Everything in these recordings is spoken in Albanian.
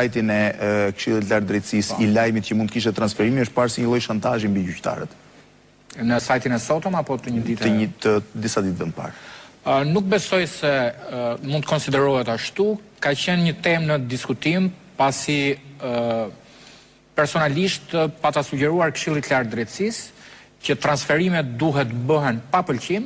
sajtin e Këshillit të Lartë të Drejtësisë i lajmit që mund të kishte transferimi është parë si një lloj shantazhi mbi gjyqtarët. Në sajtin e sotëm apo të një dite? Të disa ditë më parë. Nuk besoj se mund të konsiderohet ashtu, ka qenë një temë në diskutim pasi personalisht pata sugjeruar Këshillit të Lartë të Drejtësisë që transferimet duhet bëhen pa pëlqim.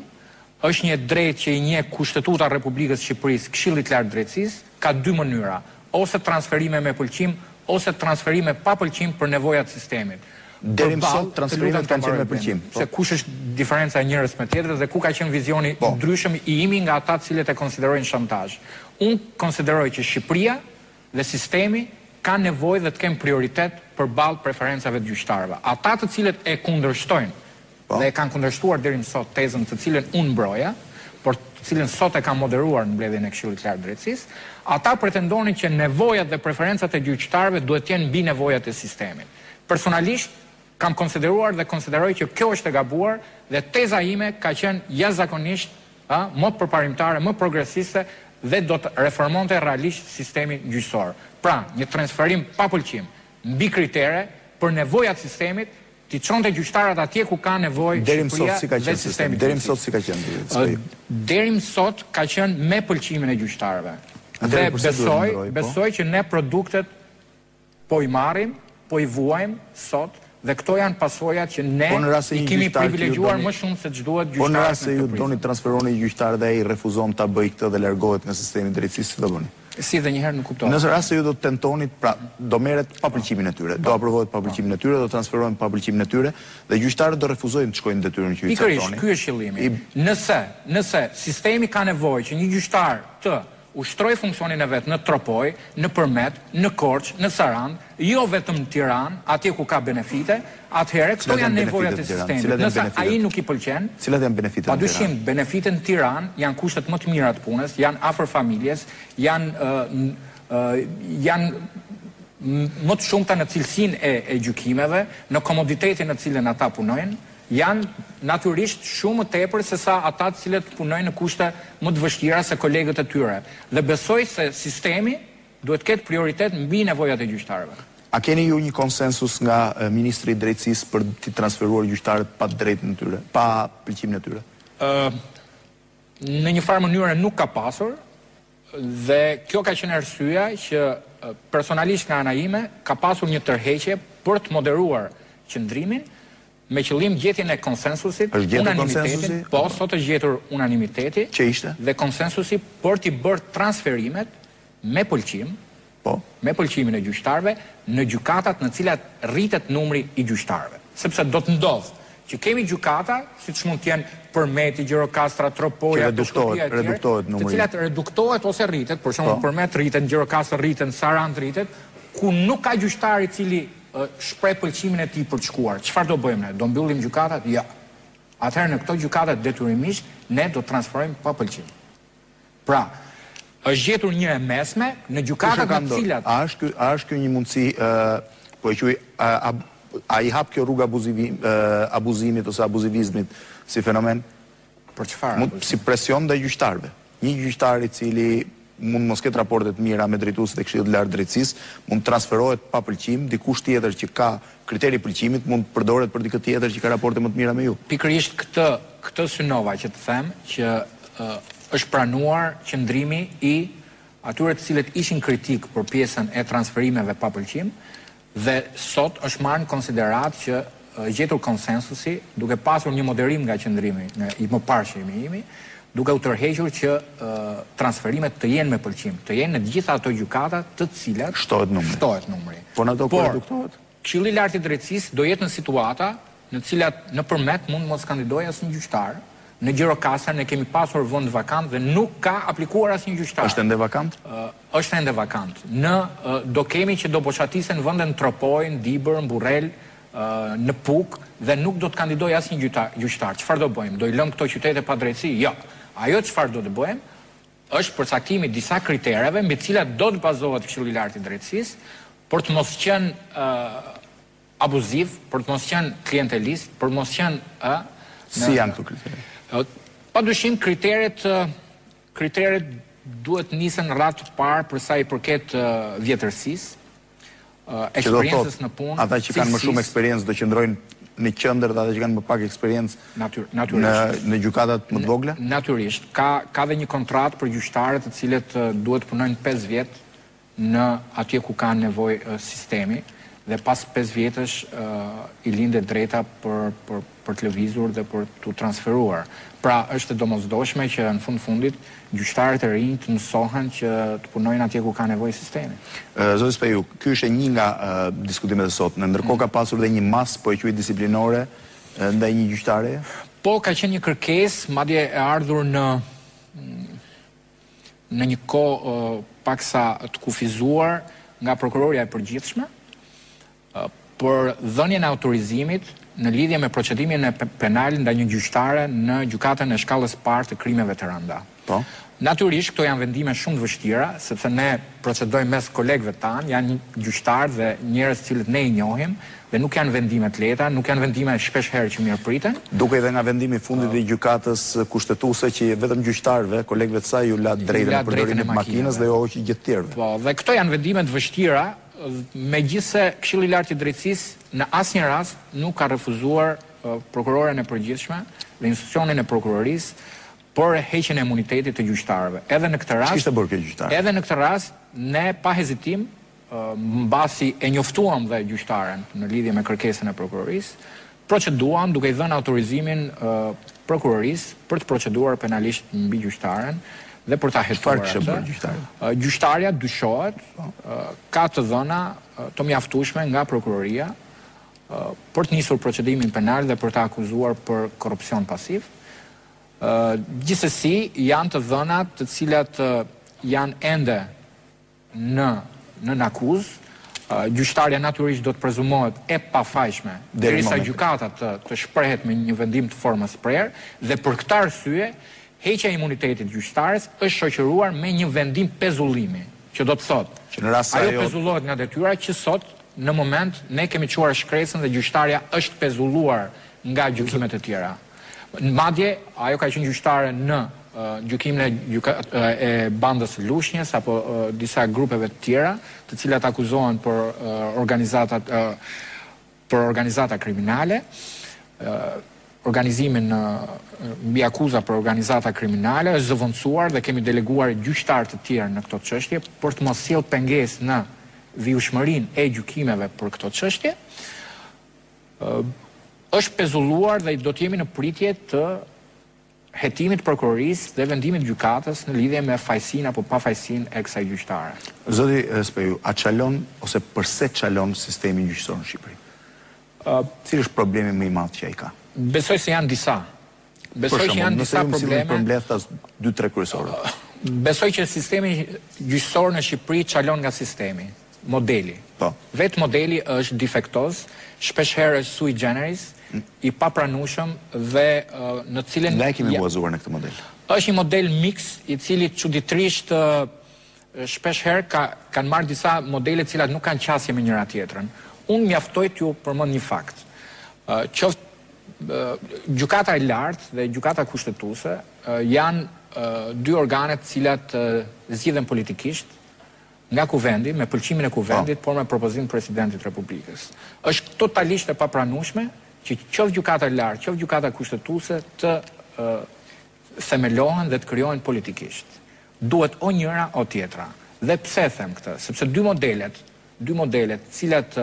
Është një drejtë që i njeh Kushtetuta e Republikës së Shqipërisë Këshillit të Lartë të Drejtësisë, ka dy mënyra, ose transferime me pëlqim ose transferime pa pëlqim për nevojat e sistemit. Deri më sot transferimet kanë qenë me pëlqim. Se kush është diferenca e njërës me tjetrën dhe ku ka qenë vizioni ndryshëm i imi nga ata të cilët e konsiderojnë shantazh. Unë konsideroj që Shqipëria dhe sistemi ka nevojë dhe të kemë prioritet përballë preferencave të gjyqtarëve. Ata të cilët e kundërshtojnë dhe e kanë kundërshtuar deri më sot tezën të cilën unë mbroja, por të cilën sot e kanë moderuar në mbledhjen e Këshillit të Lartë të Drejtësisë, ata pretendonin që nevojat dhe preferencat e gjyqtarëve duhet të jenë mbi nevojat e sistemit. Personalisht kam konsideruar dhe konsideroj që kjo është e gabuar dhe teza ime ka qenë jashtëzakonisht më përparimtare, më progresiste dhe do të reformonte realisht sistemi gjyqësor. Pra, një transferim pa pëlqim mbi kritere për nevojat sistemit ti çonte gjyqtarët atje ku ka nevojë Shqipëria dhe sistemi. Deri më sot si ka qenë? Deri më sot ka qenë me pëlqimin e gjyqtarëve. Dhe besoj që ne produktet po i marrim, po i vuajmë sot dhe këto janë pasojat që ne i kemi privilegjuar më shumë se ç'duhet gjyqtarët. Po në rast se ju doni transferoni gjyqtar dhe ai refuzon ta bëjë këtë dhe largohet nga sistemi i drejtësisë, si do bëni? Si dhe njëherë nuk kuptoj. Nëse rast se ju do të tentonit, pra do merret pa pëlqimin e tyre, do aprovohet pa pëlqimin e tyre, do transferohen pa pëlqimin e tyre dhe gjyqtarët do refuzojnë të shkojnë në detyrën që i caktonin. Pikërisht, ky është qëllimi. Nëse sistemi ka nevojë që një gjyqtar të ushtroj funksionin e vetë në Tropoj, në Përmet, në Korçë, në Sarandë, jo vetëm në Tiranë, atje ku ka benefite, atëherë këto janë nevojat e sistemit. Nëse ai nuk i pëlqen, cilat janë benefitet në Tiranë? Padyshim, benefitet në Tiranë janë kushtet më të mira të punës, janë afër familjes, janë më të shumta në cilësinë e gjykimeve, në komoditetin në cilën ata punojnë, janë natyrisht shumë më tepër se sa ata të cilët punojnë në kushte më të vështira se kolegët e tyre. Dhe besoj se sistemi duhet të ketë prioritet mbi nevojat e gjyqtarëve. A keni ju një konsensus nga Ministri i Drejtësisë për të transferuar gjyqtarët pa drejtën e tyre, pa pëlqimin e tyre? Në një farë mënyrë nuk ka pasur dhe kjo ka qenë arsyeja që personalisht nga ana ime ka pasur një tërheqje për të moderuar qëndrimin me qëllim gjetjen e konsensusit, unanimitetin, po sot është gjetur unanimiteti dhe konsensusi për t'i bërë transferimet me pëlqim, me pëlqimin e gjyqtarëve në gjykatat në cilat rritet numri i gjyqtarëve. Sepse do të ndodhë që kemi gjykata, siç mund të jenë Përmeti, Gjirokastra, Tropoja, Peshkopia e tjerë, të cilat reduktohet ose rritet, për shembull Përmet rriten, Gjirokastër rriten, Sarandë rritet, ku nuk ka gjyqtar i cili shpreh pëlqimin e tij për të shkuar. Çfarë do bëjmë ne? Do mbyllim gjykatat? Jo. Atëherë në këto gjykata detyrimisht ne do transferojmë pa pëlqim. Pra, është gjetur një e mesme në gjykatat në cilat a është kjo një mundësi, po e quaj, a i hap kjo rrugë abuzimit ose abuzivizmit si fenomen? Për çfarë? Si presion ndaj gjyqtarëve. Një gjyqtar i cili mund mos ketë raportet mira me drejtuesit e Këshillit të Lartë të Drejtësisë, mund transferohet pa pëlqim, dikush tjetër që ka kriteri pëlqimit mund përdoret për dikë tjetër që ka raporte më të mira me ju. Pikërisht këtë synova që të them që është pranuar qëndrimi i atyre të cilët ishin kritik për pjesën e transferimeve pa pëlqim dhe sot është marrë në konsiderat që gjetur konsensusi duke pasur një moderim nga qëndrimi i më parë që imi, duke u tërhequr që transferimet të jenë me pëlqim, të jenë në gjitha ato gjykata të cilat shtohet numri. Por Këshilli i Lartë i Drejtësisë do jetë në situata në cilat në Përmet mund mos kandidojë asnjë gjyqtar. Në Gjirokastër ne kemi pasur vend vakant dhe nuk ka aplikuar asnjë gjyqtar. Është ende vakant? Është ende vakant. Do kemi që do boçatisen vende në Tropoj, në Dibër, në Burrel, në Puk dhe nuk do të kandidojë asnjë gjyqtar. Çfarë do bëjmë? Do i lëmë këto qytete pa drejtësi? Jo. Ajo çfarë do të bëjmë është përcaktimi disa kritereve mbi të cilat do të bazohet Këshilli i Lartë i Drejtësisë për të mos qenë abuziv, për të mos qenë klientelist, për të mos qenë Si janë këto kritere? Padyshim kriteret duhet nisen rrath të parë për sa i përket vjetërsisë, eksperiencës në punë. Ata që kanë më shumë eksperiencë do qëndrojnë në qendër dhe ata që kanë më pak eksperiencë në gjykatat më të vogla? Natyrisht. Ka dhe një kontratë për gjyqtarët të cilët duhet punojnë 5 vjet në atje ku ka nevojë sistemi, dhe pas 5 vjetësh i lindet drejta për të lëvizur dhe për të transferuar. Pra është e domosdoshme që në fundit gjyqtarët e rinj të mësohen që të punojnë atje ku ka nevojë sistemi. Zoti Speju, ky është një nga diskutimet e sotme. Ndërkohë ka pasur dhe një mas, po e quaj disiplinore ndaj një gjyqtare? Po, ka qenë një kërkesë, madje e ardhur në një kohë paksa të kufizuar nga prokuroria e përgjithshme për dhënien e autorizimit në lidhje me procedimin e penal ndaj një gjyqtare në gjykatën e shkallës parë të krimeve të rënda. Po. Natyrisht këto janë vendime shumë të vështira, sepse ne procedojmë mes kolegëve tanë, janë gjyqtarë dhe njerëz të cilët ne i njohim dhe nuk janë vendime të lehta, nuk janë vendime shpesh herë që mirëpriten. Duke edhe nga vendimi i fundit i gjykatës kushtetuese që vetëm gjyqtarëve, kolegëve të saj ju la drejtën e përdorimin e makinës dhe jo hoqi gjithë tjerëve. Po, dhe këto janë vendime të vështira, megjithse Këshilli i Lartë i Drejtësisë në asnjë rast nuk ka refuzuar prokuroren e përgjithshme dhe institucionin e prokurorisë për heqjen e imunitetit të gjyqtarëve. Edhe në këtë rast, ç'ishte bërë kjo gjyqtar? Edhe në këtë rast ne pa hezitim, mbasi e njoftuam dhe gjyqtaren në lidhje me kërkesën e prokurorisë, proceduam duke i dhënë autorizimin prokurorisë për të proceduar penalisht mbi gjyqtaren dhe për ta hetuar atë. Gjyqtarja dyshohet, ka të dhëna të mjaftueshme nga prokuroria për të nisur procedimin penal dhe për ta akuzuar për korrupsion pasiv. Gjithsesi janë të dhënat të cilat janë ende në akuzë. Gjyqtarja natyrisht do të prezumohet e pafajshme derisa gjykata të shprehet me një vendim të formës prerë dhe për këtë arsye heqja e imunitetit gjyqtares është shoqëruar me një vendim pezullimi, që do të thotë që në rast ajo pezullohet nga detyra që sot në moment ne kemi çuar shkresën dhe gjyqtarja është pezulluar nga gjykimet e tjera. Madje ajo ka qenë gjyqtare në gjykimin e bandës së Lushnjës apo disa grupeve të tjera, të cilat akuzohen për organizata kriminale, organizimin mbi akuza për organizata kriminale është zëvendësuar dhe kemi deleguar gjyqtar të tjerë në këto çështje për të mos sjellë pengesë në vijshmërinë e gjykimeve për këto çështje. Është pezulluar dhe do të jemi në pritje të hetimit prokurorisë dhe vendimit gjykatës në lidhje me fajsinë apo pafajsinë e kësaj gjyqtare. Zoti Speju, a çalon ose pse çalon sistemi gjyqësor në Shqipëri? Cili është problemi më i madh që ai ka? Besoj se janë disa. Besoj që janë disa probleme. Përmbledhtas 2-3 kryesorë. Besoj që sistemi gjyqësor në Shqipëri çalon nga sistemi, modeli. Po. Vetë modeli është defektoz, shpesh herë është sui generis, i papranueshëm dhe në cilën ne kemi bazuar në këtë model. Është një model mix i cili çuditërisht shpesh herë kanë marrë disa modele të cilat nuk kanë qasje me njëra tjetrën. Unë mjaftoj t'ju përmend një fakt. Gjykata e lartë dhe gjykata kushtetuese janë dy organe të cilat zgjidhen politikisht nga kuvendi, me pëlqimin e kuvendit, por me propozim presidentit Republikës. Është totalisht e papranueshme që qoftë gjykata e lartë, qoftë gjykata kushtetuese të themelohen dhe të krijohen politikisht. Duhet o njëra o tjetra. Dhe pse them këtë? Sepse dy modelet, cilat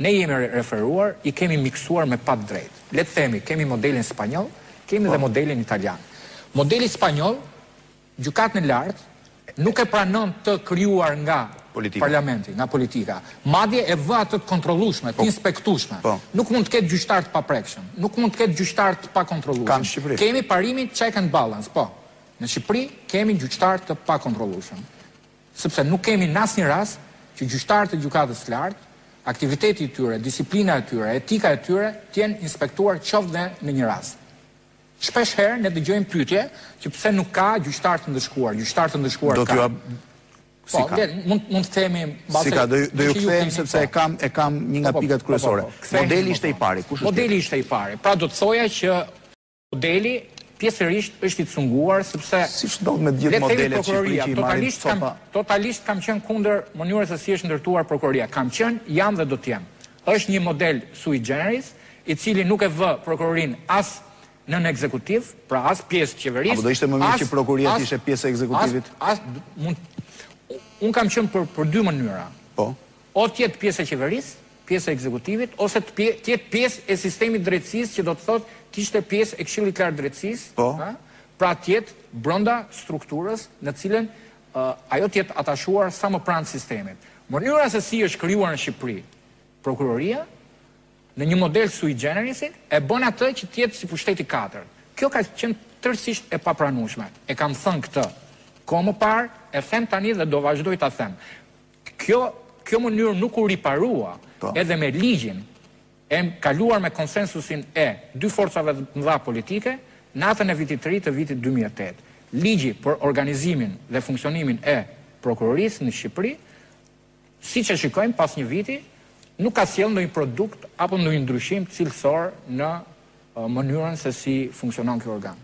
ne jemi referuar, i kemi miksuar me pat drejt. Le të themi, kemi modelin spanjoll, kemi dhe modelin italian. Modeli spanjoll, gjykatën e lartë nuk e pranon të krijuar nga parlamenti, nga politika. Madje e vë atë të kontrollueshme, të inspektueshme. Nuk mund të ketë gjyqtar të paprekshëm, nuk mund të ketë gjyqtar të pakontrollueshëm. Kemi parimin check and balance, po. Në Shqipëri kemi gjyqtar të pakontrollueshëm. Sepse nuk kemi në asnjë rast që gjyqtarët e gjykatës së lartë, aktiviteti i tyre, disiplina e tyre, etika e tyre të jenë inspektuar qoftë dhe në një rast. Shpesh herë ne dëgjojmë pyetje që pse nuk ka gjyqtar të ndëshkuar, do t'ju po, mund të themi si ka, do ju kthejmë sepse e kam një nga pikat kryesore. Modeli ishte i pari. Modeli ishte i pari. Pra do të thoja që modeli pjesërisht është i cunguar sepse siç ndodh me gjithë modelet Shqipëri që i marrin copa. Totalisht kam qenë kundër mënyrës se si është ndërtuar prokuroria. Kam qenë, jam dhe do të jem. Është një model sui generis, i cili nuk e vë prokurorin as nën ekzekutiv, pra as pjesë qeverisë. Apo do ishte më mirë që prokuroria të ishte pjesë e ekzekutivit? Unë kam qenë për dy mënyra. Po. O të jetë pjesë e qeverisë, pjesë e ekzekutivit, ose të jetë pjesë e sistemit drejtësisë, që do të thotë të ishte pjesë e Këshillit Lart Drejtësisë, po. Pra të jetë brenda strukturës në cilën ajo të jetë atashuar sa më pranë sistemit. Mënyra se si është krijuar në Shqipëri prokuroria, në një model sui generis, e bën atë që të jetë si pushteti 4. Kjo ka qenë tërësisht e papranueshme. E kam thënë këtë kohë më parë, e them tani dhe do vazhdoj ta them. Kjo mënyrë nuk u riparua edhe me ligjin e kaluar me konsensusin e dy forcave të mëdha politike, natën e vitit të ri të vitit 2008. Ligji për organizimin dhe funksionimin e prokurorisë në Shqipëri, siç e shikojmë pas një viti, nuk ka sjellë ndonjë produkt apo ndonjë ndryshim cilësor në mënyrën se si funksionon ky organ.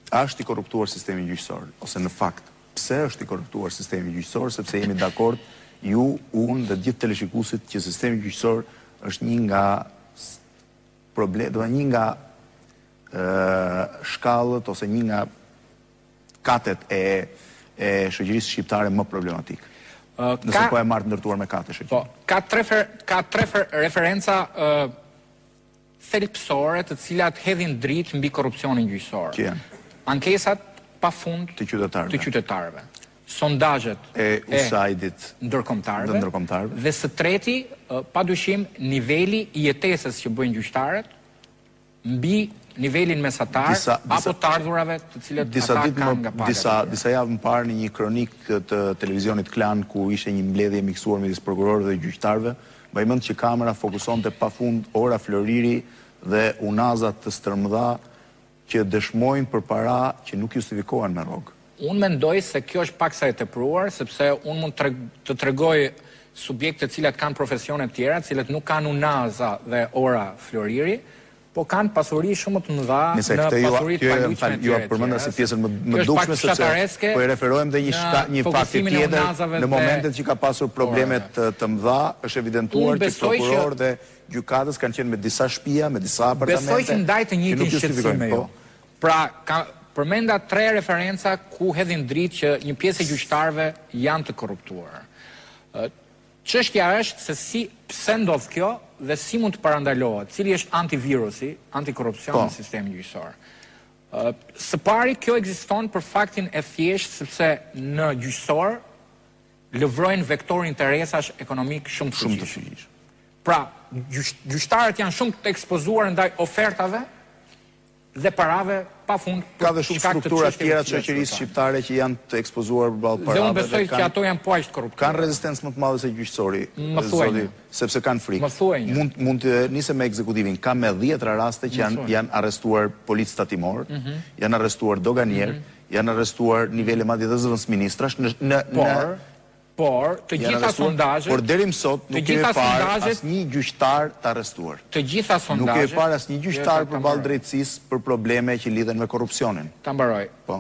Është i korruptuar sistemi gjyqësor, ose në fakt, pse është i korruptuar sistemi gjyqësor? Sepse jemi dakord ju, unë dhe gjithë teleshikuesit që sistemi gjyqësor është një nga një nga shkallët ose një nga katet e shoqërisë shqiptare më problematik. Nëse po e marrë të ndërtuar me kate shoqëri. Ka tre referenca thelbësore të cilat hedhin dritë mbi korrupsionin gjyqësor. Që janë? Ankesat pafund të qytetarëve. Sondazhet e USAID-it ndërkombëtarëve dhe së treti, padyshim, niveli i jetesës që bëjnë gjyqtarët mbi nivelin mesatar apo të ardhurave të cilët ata kanë nga pagat. Disa javë më parë në një kronik të televizionit Klan, ku ishte një mbledhje miksuar midis prokurorëve dhe gjyqtarëve, mbaj mend që kamera fokusonte pafund Ora Floriri dhe unazat të stërmëdha që dëshmojnë për para që nuk justifikohen me rrogë. Unë mendoj se kjo është pak sa e tepruar, sepse unë mund të tregoj subjekte cilat kanë profesione tjera, cilat nuk kanë unaza dhe Ora Floriri, po kanë pasuri shumë të mëdha në pasuritë paligjshme. Ju përmenda si pjesën më dukshme, sepse po i referohem dhe një fakti tjetër, në momentet që ka pasur problemet të mëdha, është evidentuar që prokuror dhe gjykatës kanë qenë me disa shtëpia, me disa apartamente. Besoj që ndaj të njëjtin shqetësim me jo. Pra, përmenda 3 referenca ku hedhin dritë që një pjesë e gjyqtarëve janë të korruptuar. Çështja është se pse ndodh kjo dhe si mund të parandalohet, cili është antivirusi, antikorrupsioni në sistemin gjyqësor. Së pari, kjo ekziston për faktin e thjeshtë sepse në gjyqësor lëvrojnë vektor interesash ekonomik shumë të fuqishëm. Pra, gjyqtarët janë shumë të ekspozuar ndaj ofertave dhe parave pafund. Ka dhe shumë struktura tjera të shoqërisë shqiptare që janë të ekspozuar përballë parave. Dhe unë besoj që ato janë po aq korruptuar. Kanë rezistencë më të madhe se gjyqësori, sepse kanë frikë. Mund të nisem me ekzekutivin. Ka me 10 raste që janë arrestuar policë tatimor, janë arrestuar doganier, janë arrestuar nivele madje dhe zëvendës ministrash Por, të gjitha sondazhet... Por deri më sot nuk e parë asnjë gjyqtar të arrestuar. Të gjitha sondazhet... Nuk e parë asnjë gjyqtar përballë drejtësisë për probleme që lidhen me korrupsionin. Ta mbaroj. Po.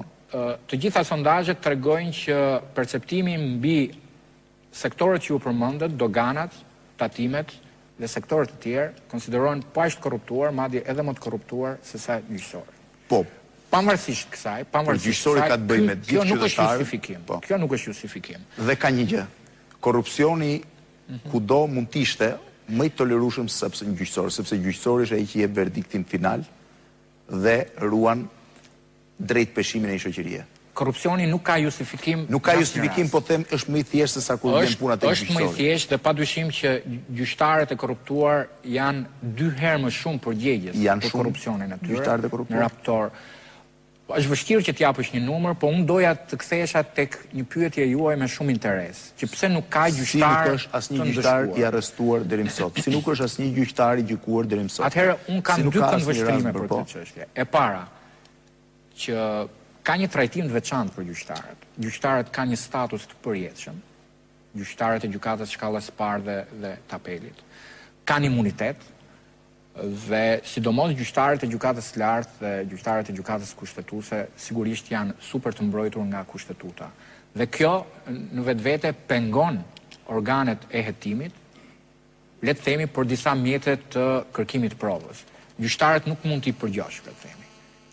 Të gjitha sondazhet tregojnë që perceptimi mbi sektorët që u përmendët, doganat, tatimet dhe sektorët të tjerë, konsiderohen po aq të korruptuar, madje edhe më të korruptuar se sa gjyqësorët. Po. Pavarësisht kësaj, kjo nuk është justifikim. Kjo nuk është justifikim. Dhe ka një gjë. Korrupsioni kudo mund të ishte më i tolerueshëm se një gjyqësor, sepse gjyqësori është ai që jep verdiktin final dhe ruan drejt peshimin e shoqërisë. Korrupsioni nuk ka justifikim. Nuk ka justifikim, po them është më i thjeshtë se sa kur vjen puna tek gjyqësori. Është më i thjeshtë dhe padyshim që gjyqtarët e korruptuar janë 2 herë më shumë përgjegjës për korrupsionin e tyre. Në raptor. Është vështirë që t'japësh një numër, po unë doja të kthehesha tek një pyetje juaj me shumë interes, që pse nuk ka gjyqtar të ndëshkuar. Si nuk është asnjë gjyqtar i arrestuar deri më sot? Si nuk është asnjë gjyqtar i gjykuar deri më sot? Atëherë unë kam 2 këndvështrime për këtë çështje. E para, që ka një trajtim të veçantë për gjyqtarët. Gjyqtarët kanë një status të përjetshëm. Gjyqtarët e gjykatës shkallës së parë dhe të apelit kanë imunitet. Dhe sidomos gjyqtarët e gjykatës së lartë dhe gjyqtarët e gjykatës kushtetuese sigurisht janë super të mbrojtur nga kushtetuta. Dhe kjo në vetvete pengon organet e hetimit, le të themi për disa mjete të kërkimit provës. Gjyqtarët nuk mund t'i përgjosh, le të themi.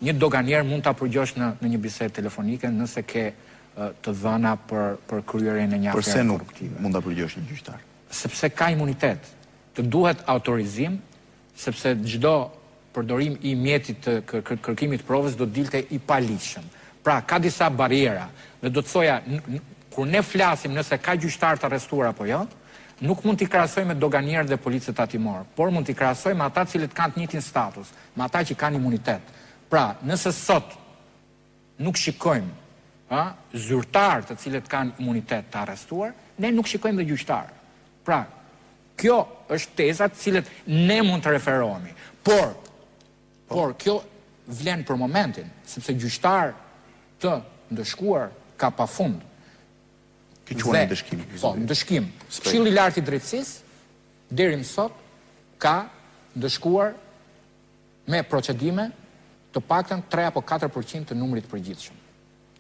Një doganier mund ta përgjosh në një bisedë telefonike nëse ke të dhëna për kryerjen e një afere korruptive. Përse nuk mund ta përgjosh një gjyqtar? Sepse ka imunitet. Të duhet autorizim, sepse çdo përdorim i mjetit të kërkimit provës do dilte i paligjshëm. Pra, ka disa bariera dhe do të thoja, kur ne flasim nëse ka gjyqtar të arrestuar apo jo, nuk mund t'i krahasojmë me doganierët dhe policët tatimor, por mund t'i krahasojmë me ata cilët kanë të njëjtin status, me ata që kanë imunitet. Pra, nëse sot nuk shikojmë zyrtar të cilët kanë imunitet të arrestuar, ne nuk shikojmë dhe gjyqtar. Pra, kjo është teza të cilët ne mund të referohemi. Por kjo vlen për momentin, sepse gjyqtar të ndëshkuar ka pafund. Që quhen ndëshkim. Po, ndëshkim. Këshilli i lartë i drejtësisë deri më sot ka ndëshkuar me procedime të paktën 3 apo 4% të numrit të përgjithshëm.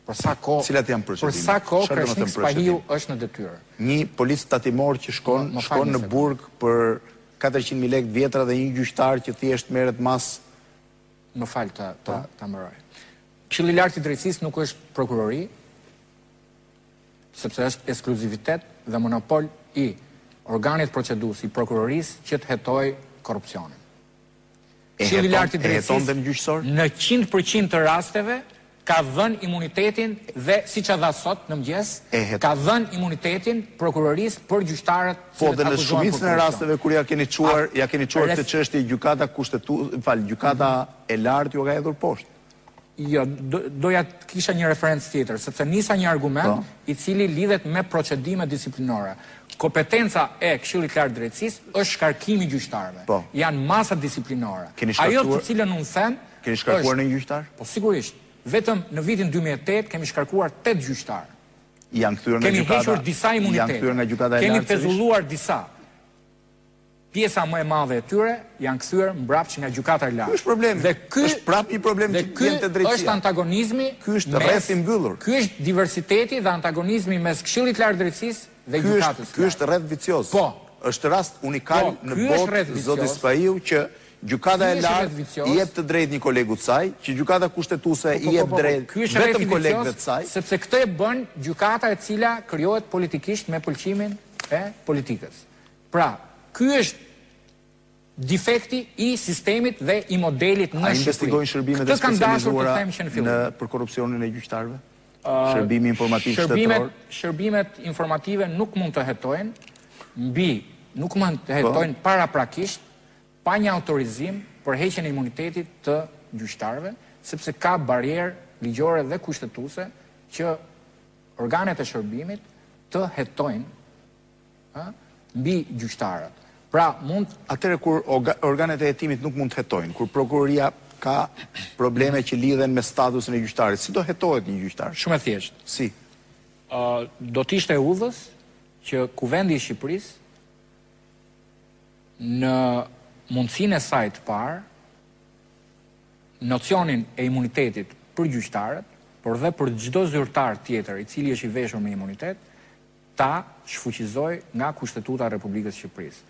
Për sa kohë? Cilat janë procedime? Për sa kohë Krashnik Spahiu është në detyrë? Një policë tatimor që shkon në burg për 400.000 lekë vjetra dhe një gjyqtar që thjesht merret mas. Më fal ta mëroj. Këshilli i lartë i drejtësisë nuk është prokurori, sepse është ekskluzivitet dhe monopol i organit procedues i prokurorisë që të hetojë korrupsionin. Këshilli i lartë i drejtësisë në 100% të rasteve ka dhënë imunitetin dhe siç e dha sot në mëngjes, ka dhënë imunitetin prokurorisë për gjyqtarët po dhe në shumicën e rasteve kur ja keni çuar këtë çështje gjykata gjykata e lartë ju ka hedhur poshtë. Jo, doja të kisha një referencë tjetër, sepse nisa një argument i cili lidhet me procedime disiplinore. Kompetenca e Këshillit të Lartë të Drejtësisë është shkarkimi i gjyqtarëve. Janë masa disiplinore. Ajo të cilën unë them, keni shkarkuar në një gjyqtar? Po sigurisht. Vetëm në vitin 2008 kemi shkarkuar 8 gjyqtarë. Janë kthyer nga gjykata. Kemi hequr disa imunitete. Kemi pezulluar disa. Pjesa më e madhe e tyre janë kthyer mbrapsht nga gjykata e lartë. Ky është problemi. Është prapë një problem që vjen te drejtësia. Është antagonizmi. Ky është rreth i mbyllur. Ky është diversiteti dhe antagonizmi mes Këshillit të Lartë të Drejtësisë dhe gjykatës. Ky është rreth vicioz. Po. Është rast unikal në botë, zoti Spahiu, që gjykata e lartë i jep të drejtë një kolegut saj, që gjykata kushtetuese i jep drejtë vetëm kolegëve të saj, sepse këtë e bën gjykata e cila krijohet politikisht me pëlqimin e politikës. Pra, ky është defekti i sistemit dhe i modelit në Shqipëri. A investigojnë shërbimet e specializuara për korrupsionin e gjyqtarëve? Shërbimi informativ shtetëror? Shërbimet informative nuk mund të hetojnë nuk mund të hetojnë paraprakisht pa një autorizim për heqjen e imunitetit të gjyqtarëve, sepse ka barierë ligjore dhe kushtetuese që organet e shërbimit të hetojnë mbi gjyqtarët. Pra, atëherë kur organet e hetimit nuk mund të hetojnë, kur prokuroria ka probleme që lidhen me statusin e gjyqtarit, si do hetohet një gjyqtar? Shumë e thjeshtë. Si? Do të ishte udhës që Kuvendi i Shqipërisë në mundësinë e saj të parë, nocionin e imunitetit për gjyqtarët, por dhe për çdo zyrtar tjetër i cili është i veshur me imunitet, ta shfuqizoj nga Kushtetuta e Republikës së Shqipërisë.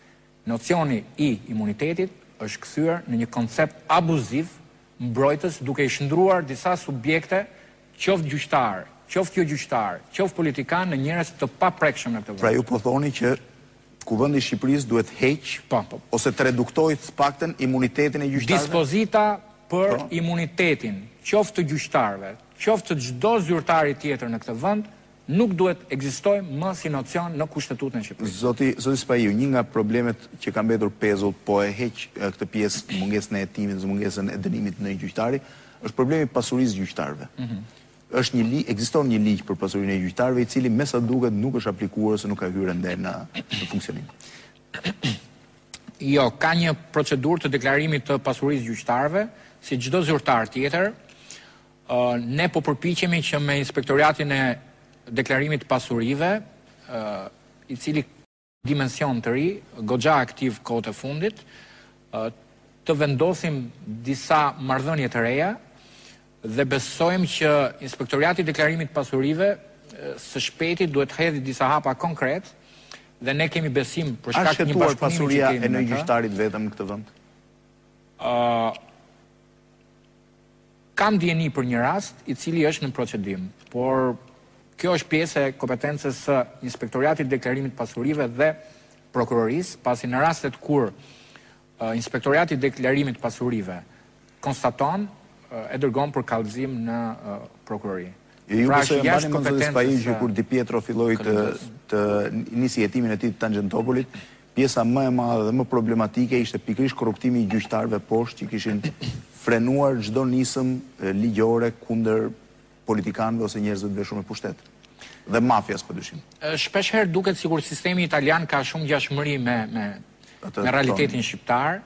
Nocioni i imunitetit është kthyer në një koncept abuziv, mbrojtës duke i shndruar disa subjekte, qoftë gjyqtar, qoftë jo gjyqtar, qoftë politikan në njerëz të paprekshëm në këtë vend. Pra ju po thoni që Kuvendi i Shqipërisë duhet heq ose të reduktojë të paktën imunitetin e gjyqtarëve? Dispozita për imunitetin, qoftë të gjyqtarëve, qoftë të çdo zyrtari tjetër në këtë vend, nuk duhet ekzistojë më si nocion në Kushtetutën e Shqipërisë. Zoti Spahiu, një nga problemet që ka mbetur pezull, po e heq këtë pjesë mungesën e hetimit dhe mungesën e dënimit në gjyqtari, është problemi i pasurisë gjyqtarëve. Ekziston një ligj për pasurinë e gjyqtarëve i cili me sa duket nuk është aplikuar ose nuk ka hyrë ende në funksionim. Jo, ka një procedurë të deklarimit të pasurisë gjyqtarëve, si çdo zyrtar tjetër. Ne po përpiqemi që me inspektoriatin e deklarimit të pasurive, i cili dimension të ri, goxha aktiv kohët e fundit, të vendosim disa marrëdhënie të reja dhe besojmë që Inspektorati i Deklarimit të Pasurive së shpejti duhet të hedhë disa hapa konkret dhe ne kemi besim për shkak të një bashkëpunimi pasuria e në gjyqtarit vetëm në këtë vend? Kam dieni për një rast i cili është në procedim, por kjo është pjesë e kompetencës së Inspektoratit të Deklarimit të Pasurive dhe prokurorisë, pasi në rastet kur Inspektorati i Deklarimit të Pasurive konstaton, e dërgon për kallëzim në prokurori. Ju besoj mbani mend zoti Spahi që kur Di Pietro filloi të nisi jetimin e tij të Tangjentopolit, pjesa më e madhe dhe më problematike ishte pikërisht korruptimi i gjyqtarëve poshtë që kishin frenuar çdo nisëm ligjore kundër politikanëve ose njerëzve të veshur me pushtet. Dhe mafias padyshim. Shpeshherë duket sikur sistemi italian ka shumë ngjashmëri me realitetin shqiptar.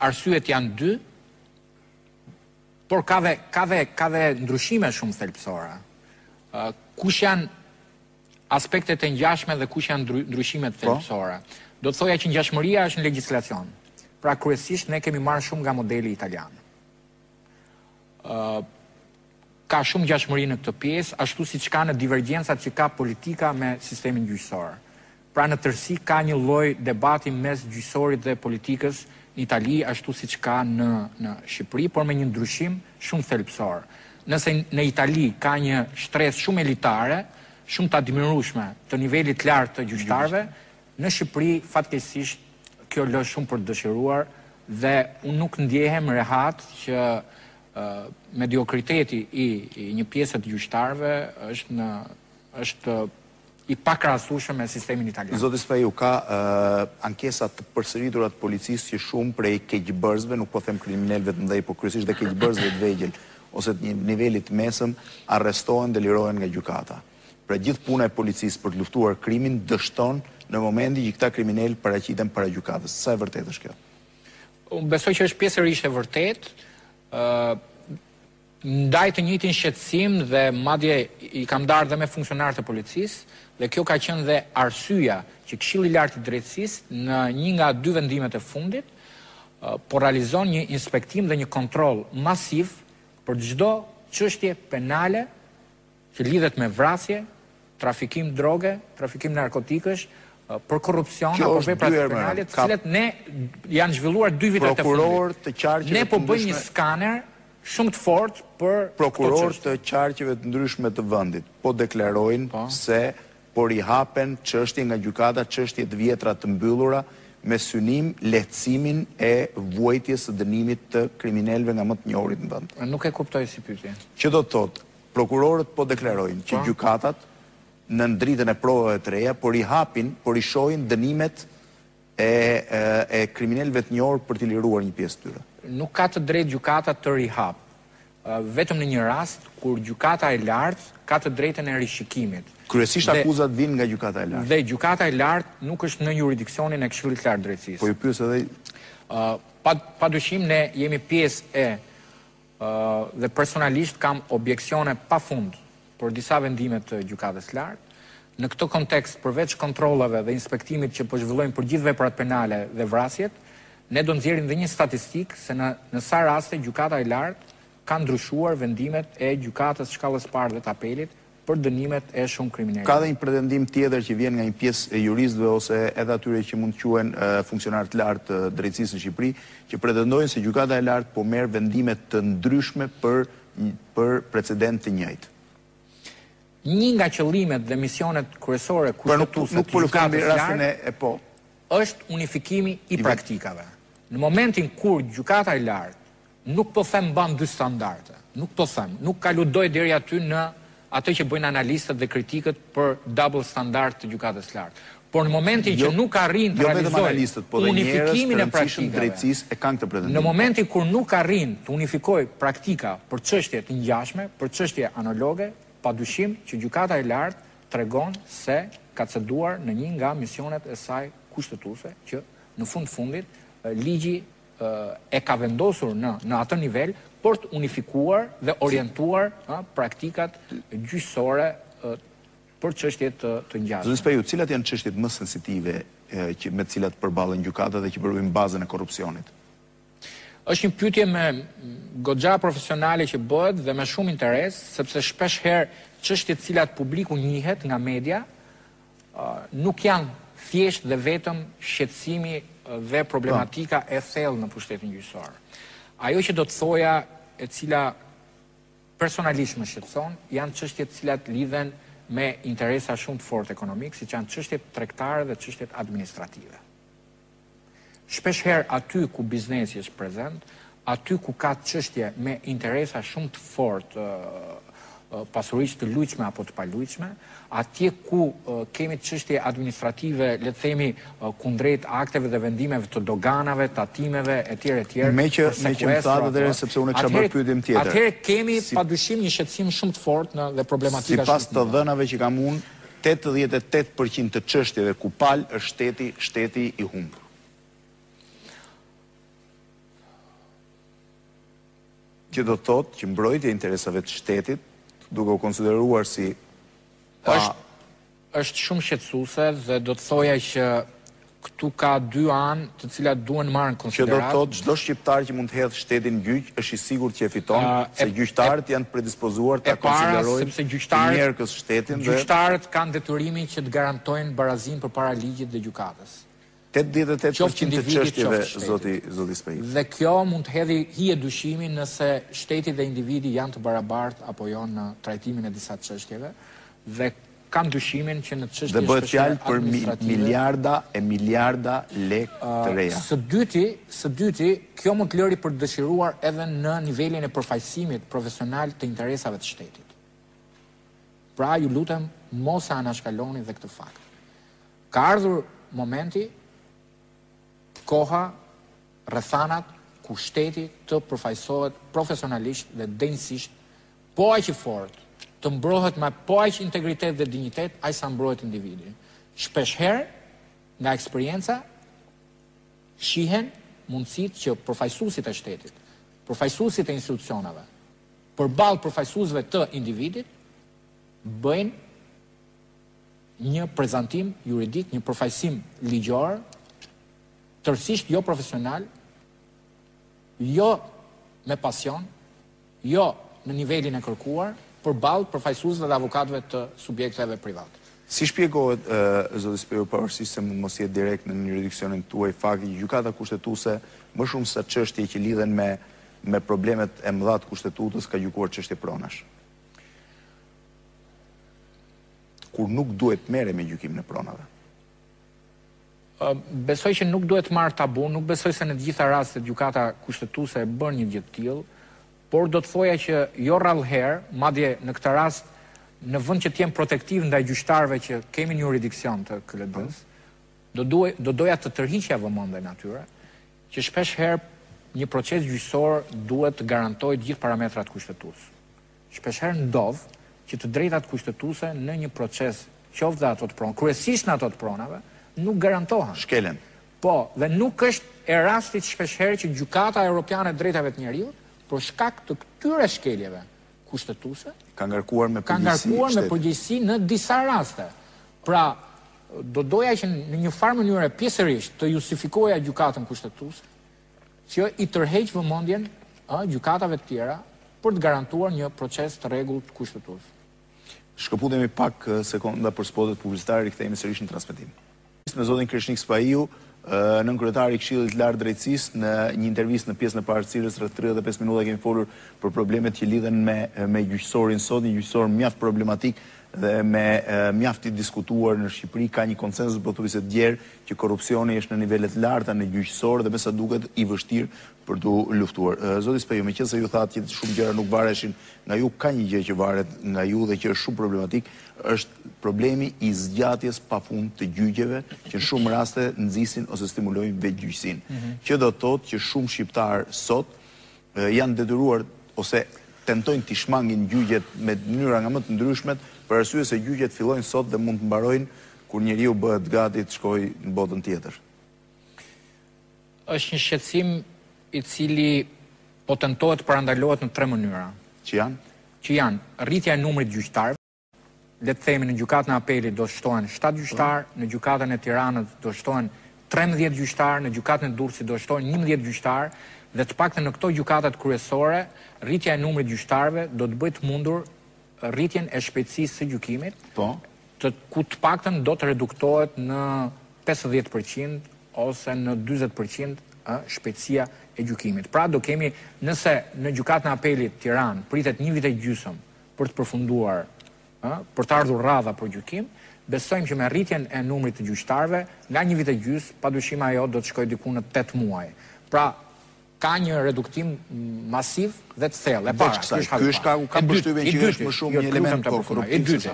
Arsyet janë dy, por ka dhe ndryshime shumë thelbësore. Kush janë aspektet e ngjashme dhe kush janë ndryshimet thelbësore? Do të thoja që ngjashmëria është në legjislacion. Pra kryesisht ne kemi marrë shumë nga modeli italian. Ka shumë ngjashmëri në këtë pjesë, ashtu siç ka në divergjencat që ka politika me sistemin gjyqësor. Pra në tërësi ka një lloj debati mes gjyqësorit dhe politikës në Itali, ashtu siç ka në Shqipëri, por me një ndryshim shumë thelbësor. Nëse në Itali ka një shtresë shumë elitare, shumë të admirueshme të nivelit lartë të gjyqtarëve, në Shqipëri fatkeqësisht kjo lë shumë për të dëshiruar dhe unë nuk ndjehem rehat që mediokriteti i një pjesë të gjyqtarëve është i pakrahasueshëm me sistemin italian. Zoti Spahi, ka ankesa të përsëritura të policisë që shumë prej keqbërësve, nuk po them kriminalëve të mëdhej, por kryesisht dhe keqbërësve të vegjël ose të një nivelit mesëm, arrestohen dhe lirohen nga gjykata. Pra gjithë puna e policisë për të luftuar krimin dështon në momentin që këta kriminalë paraqiten para gjykatës. Sa e vërtetë është kjo? Unë besoj që është pjesërisht e vërtetë. Ndaj të njëjtin shqetësim dhe madje i kam darë dhe me funksionarët e policisë, dhe kjo ka qenë dhe arsyeja që Këshilli i Lartë i Drejtësisë në një nga dy vendimet e fundit po realizon një inspektim dhe një kontroll masiv për çdo çështje penale që lidhet me vrasje, trafikim droge, trafikim narkotikësh, për korrupsion apo vepra penale, të cilat ne janë zhvilluar 2 vitet e fundit. Ne po bëjmë një skaner shumë të fortë për prokurorë të qarqeve të ndryshme të vendit. Po deklarojnë se por i hapen çështje nga gjykata, çështje të vjetra të mbyllura me synim lehtësimin e vuajtjes së dënimit të kriminalëve nga më të njohurit në vend. Nuk e kuptoj si pyetje. Që do të thotë, prokurorët po deklarojnë që gjykatat në dritën e provave të reja, por i hapin, por i shohin dënimet e kriminalëve të njohur për t'i liruar një pjesë të tyre. Nuk ka të drejtë gjykata të rihap. Vetëm në një rast kur gjykata e lartë ka të drejtën e rishikimit. Kryesisht akuzat vinë nga gjykata e lartë. Dhe gjykata e lartë nuk është në jurisdiksionin e Këshillit të Lartë Drejtësisë. Po ju pyes edhe padyshim ne jemi pjesë dhe personalisht kam objekcione pafund për disa vendime të gjykatës së lartë. Në këtë kontekst, përveç kontrollave dhe inspektimit që po zhvillojmë për gjithë veprat penale dhe vrasjet, ne do nxjerrim dhe një statistikë se në sa raste gjykata e lartë ka ndryshuar vendimet e gjykatës shkallës parë dhe të apelit për dënimet e shumë kriminalëve. Ka dhe një pretendim tjetër që vjen nga një pjesë e juristëve ose edhe atyre që mund të quhen funksionarë të lartë të drejtësisë në Shqipëri, që pretendojnë se gjykata e lartë po merr vendime të ndryshme për precedent të njëjtë. Një nga qëllimet dhe misionet kryesore kushtetuese të gjykatës së lartë është unifikimi i praktikave. Në momentin kur gjykata e lartë nuk po them mban dy standarde, nuk ka ludoj deri aty në atë që bëjnë analistët dhe kritikët për double standard të gjykatës së lartë. Por në momentin që nuk arrin të realizojë unifikimin e praktikave, në momentin kur nuk arrin të unifikojë praktika për çështje të ngjashme, për çështje analoge, padyshim që gjykata e lartë tregon se ka ceduar në një nga misionet e saj kushtetuese, që në fundit ligji e ka vendosur në atë nivel për të unifikuar dhe orientuar praktikat gjyqësore për çështje të ngjashme. Zoti Speju, cilat janë çështjet më sensitive me të cilat përballen gjykata dhe që përvojnë bazën e korrupsionit? Është një pyetje me goxha profesionale që bëhet dhe me shumë interes, sepse shpesh herë çështjet të cilat publiku njihet nga media nuk janë thjesht dhe vetëm shqetësimi dhe problematika e thellë në pushtetin gjyqësor. Ajo që do të thoja, e cila personalisht më shqetëson, janë çështjet të cilat lidhen me interesa shumë të fortë ekonomik, siç janë çështjet tregtare dhe çështjet administrative. Shpesh herë aty ku biznesi është prezent, aty ku ka çështje me interesa shumë të fortë pasurisht të lujshme apo të palujshme, atje ku kemi çështje administrative, le të themi, kundrejt akteve dhe vendimeve të doganave, tatimeve, etj. Me që më thatë dhe sepse unë kisha bërë pyetjen tjetër. Atëherë kemi padyshim një shqetësim shumë të fortë dhe problematika shumë. Sipas të dhënave që kam unë, 88% të çështjeve ku pal është shteti i humbur. Që do të thotë që mbrojtja e interesave të shtetit, duke u konsideruar si është shumë shqetësuese dhe do të thoja që këtu ka dy anë të cilat duhen marrë në konsiderat. Që do të thotë çdo shqiptar që mund të hedhë shtetin gjyq është i sigurt që e fiton, se gjyqtarët janë predispozuar ta konsiderojnë njerëkës shtetin dhe gjyqtarët kanë detyrimin që të garantojnë barazinë përpara ligjit dhe gjykatës. 88% të çështjeve, zoti Speju. Dhe kjo mund të hedhë hije dyshimin nëse shteti dhe individi janë të barabartë apo jo në trajtimin e disa çështjeve, dhe kam dyshimin që në çështje dhe bëhet fjalë për miliarda lekë të reja. Së dyti, kjo mund të lëri për të dëshiruar edhe në nivelin e përfaqësimit profesional të interesave të shtetit. Pra, ju lutem, mos e anashkaloni dhe këtë fakt. Ka ardhur momenti, koha, rrethanat ku shteti të përfaqësohet profesionalisht dhe denjësisht, po aq i fortë, të mbrohet me po aq integritet dhe dinjitet, aq sa mbrohet individi. Shpesh herë, nga eksperienca, shihen mundësitë që përfaqësuesit e shtetit, përfaqësuesit e institucioneve, përballë përfaqësuesve të individit, bëjnë një prezantim juridik, një përfaqësim ligjor, tërësisht jo profesional, jo me pasion, jo në nivelin e kërkuar, përballë përfaqësuesve dhe avokatëve të subjekteve private. Si shpjegohet, zoti Speju, pavarësisht se mund mos jetë direkt në jurisdiksionin tuaj, fakti që gjykata kushtetuese më shumë se çështje që lidhen me problemet e mëdha të kushtetutës ka gjykuar çështje pronash? Kur nuk duhet merre me gjykimin e pronave. Besoj që nuk duhet marrë tabu, nuk besoj se në të gjitha rastet gjykata kushtetuese e bën një gjë të tillë, por do të thoja që jo rrallëherë, madje në këtë rast, në vend që të jem protektiv ndaj gjyqtarëve që kemi një jurisdiksion të KLD-s, do doja të tërhiqja vëmendjen atyre, që shpesh herë një proces gjyqësor duhet të garantojë të gjithë parametrat kushtetues. Shpesh herë ndodh që të drejtat kushtetuese në një proces, qoftë ato të pronave, kryesisht në ato të pronave, nuk garantohen. Shkelen. Po, dhe nuk është e rastit shpeshherë që Gjykata Europiane e Drejtave të Njerëzit, për shkak të këtyre shkeljeve kushtetuese, ka ngarkuar me përgjegjësi në disa raste. Pra, do doja që në një farë mënyrë pjesërisht të justifikoja gjykatën kushtetuese, që i tërheq vëmendjen gjykatave të tjera për të garantuar një proces të rregullt kushtetues. Shkëputemi pak sekonda për spotet publicitare, rikthehemi sërish në transmetim. Me zotin Krishnik Spahiu, nënkryetari i Këshillit të Lartë të Drejtësisë, në një intervistë në pjesën e parë të cilës rreth 35 minuta kemi folur për problemet që lidhen me gjyqësorin sot, një gjyqësor mjaft problematik dhe me mjaft i diskutuar në Shqipëri. Ka një konsensus pothuajse të gjerë që korrupsioni është në nivelet larta në gjyqësor dhe me sa duket i vështirë për të luftuar. Zoti Spahiu, meqense ju thatë që shumë gjëra nuk vareshin nga ju, ka një gjë që varet nga ju dhe që është shumë problematik, është problemi i zgjatjes pafund të gjyqeve, që në shumë raste nxisin ose stimulojnë vetgjyqësinë. Që do të thotë që shumë shqiptar sot janë detyruar ose tentojnë të shmangin gjyqet me mënyra nga më të ndryshmet, për arsye se gjyqet fillojnë sot dhe mund të mbarojnë kur njeriu bëhet gati të shkojë në botën tjetër. Është një shqetësim i cili po tentohet parandalohet në tre mënyra. Që janë? Që janë rritja e numrit gjyqtarëve, le të themi në gjykatën e apelit do shtohen 7 gjyqtar, në gjykatën e Tiranës do shtohen 13 gjyqtar, në gjykatën e Durrësit do shtohen 11 gjyqtar, dhe të paktën në këto gjykatat kryesore, rritja e numrit gjyqtarëve do të bëjë të mundur rritjen e shpejtësisë së gjykimit, ku të paktën do të reduktohet në 50% ose në 40% shpejtësia e gjykimit. Pra do kemi, nëse në gjykatën e apelit Tiranë pritet 1 vit e gjysmë për të përfunduar, për të ardhur radha për gjykim, besojmë që me rritjen e numrit të gjyqtarëve, nga 1 vit e gjysmë, padyshim ajo do të shkojë diku në 8 muaj. Pra ka një reduktim masiv dhe të thellë. E para, ky është ka përshtypjen që është më shumë një element korruptiv.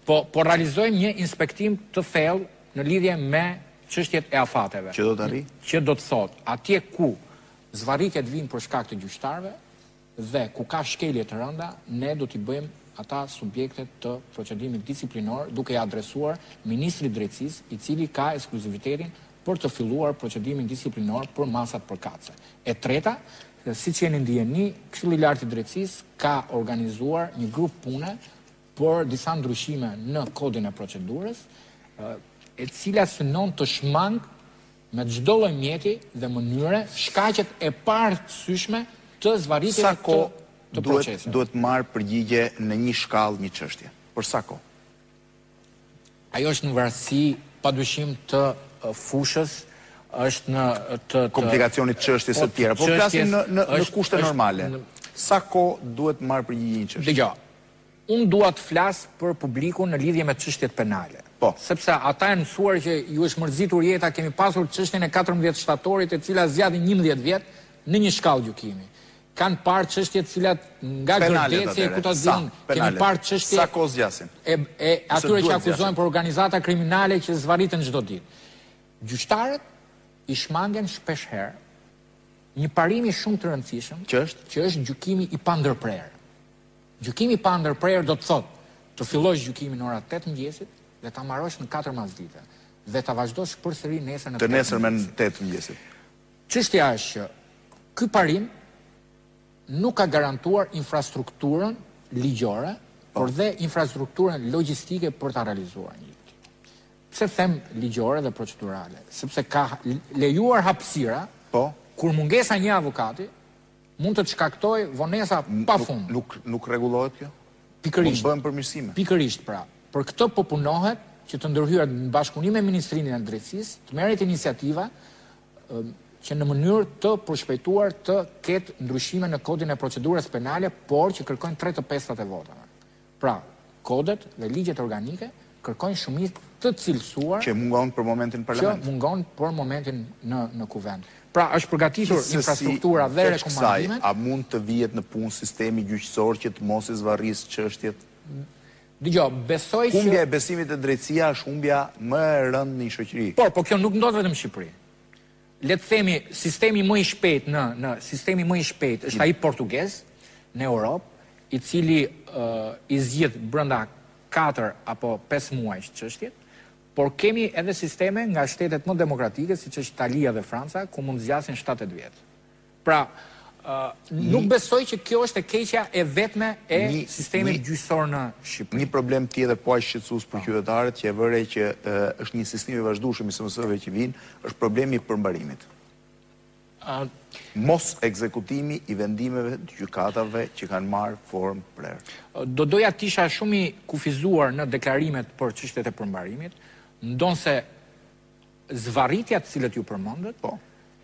Po realizojmë një inspektim të thellë në lidhje me çështjet e afateve. Që do të arrijë? Që do të thotë, atje ku zvarritjet vijnë për shkak të gjyqtarëve dhe ku ka shkelje të rënda, ne do t'i bëjmë ata subjektet të procedimit disiplinor, duke i adresuar Ministrit Drejtësisë, i cili ka ekskluzivitetin për të filluar procedimin disiplinor për masat përkatëse. E treta, siç jeni ndjeni, Këshilli i Lartë i Drejtësisë ka organizuar një grup pune për disa ndryshime në kodin e procedurës, e cila synon të shmang me çdo lloj mjeti dhe mënyre shkaqet e parësyshme të zvarritjes të procesit. Duhet marrë përgjigje në një shkallë një çështje. Për sa kohë? Ajo është në varësi padyshim të fushës, është në të komplikacionit çështjes së tjera. Po flasim në kushte normale. Sa kohë duhet marrë përgjigje një çështje? Dgjoj. Unë dua të flas për publikun në lidhje me çështjet penale. Po. Sepse ata janë mësuar që ju është mërzitur jeta, kemi pasur çështjen e 14 shtatorit, e cila zgjati 11 vjet në një shkallë gjykimi. Kanë parë çështje të cilat nga gërdeci e ku ta dinë, kemi parë çështje sa kohë zgjasin. E atyre që akuzohen për organizata kriminale që zvarriten çdo ditë. Gjyqtarët i shmangen shpesh herë një parimi shumë të rëndësishëm, që është gjykimi i pandërprerë. Gjykimi i pandërprerë do të thotë të fillosh gjykimin në orat 8 mëngjesit dhe ta mbarosh në 4 masdite dhe ta vazhdosh përsëri nesër në 8 mëngjesit. Çështja është që ky parim nuk ka garantuar infrastrukturën ligjore, por dhe infrastrukturën logjistike për ta realizuar një gjykim. Pse them ligjore dhe procedurale? Sepse ka lejuar hapësira, kur mungesa një avokati mund të shkaktoj vonesa pafund. Nuk rregullohet kjo? Pikërisht. Mund bëhen përmirësime. Pikërisht, pra. Për këtë po punohet që të ndërhyret në bashkëpunim me Ministrinë e Drejtësisë, të merret iniciativa që në mënyrë të përshpejtuar të ketë ndryshime në kodin e procedurës penale, por që kërkojnë 3/5 e votave. Pra, kodet dhe ligjet organike kërkojnë shumicë të cilësuar që mungon për momentin në parlament. Që mungon për momentin në kuvend. Pra, është përgatitur infrastruktura dhe rekomandime. A mund të vihet në punë sistemi gjyqësor që të mos i zvarrisë çështjet? Dgjoj, besoj që humbja e besimit te drejtësia është humbja më e rëndë në një shoqëri. Po kjo nuk ndodh vetëm në Shqipëri. Le të themi, sistemi më i shpejt është ai portugez në Europë, i cili i zgjidh brenda 4 apo 5 muajsh çështjet, por kemi edhe sisteme nga shtetet më demokratike, siç është Italia dhe Franca, ku mund zgjasin 7-8 vjet. Pra, nuk besoj që kjo është e keqja e vetme e sistemit gjyqësor në Shqipëri. Një problem tjetër po aq shqetësues për qytetarët që e vëre që është një sistem i vazhdueshëm i SMS-ve që vijnë, është problemi i përmbarimit. Mos ekzekutimi i vendimeve të gjykatave që kanë marrë formë prerë. Do doja të isha shumë i kufizuar në deklarimet për çështjet e përmbarimit, ndonse zvarritja të cilët ju përmendët,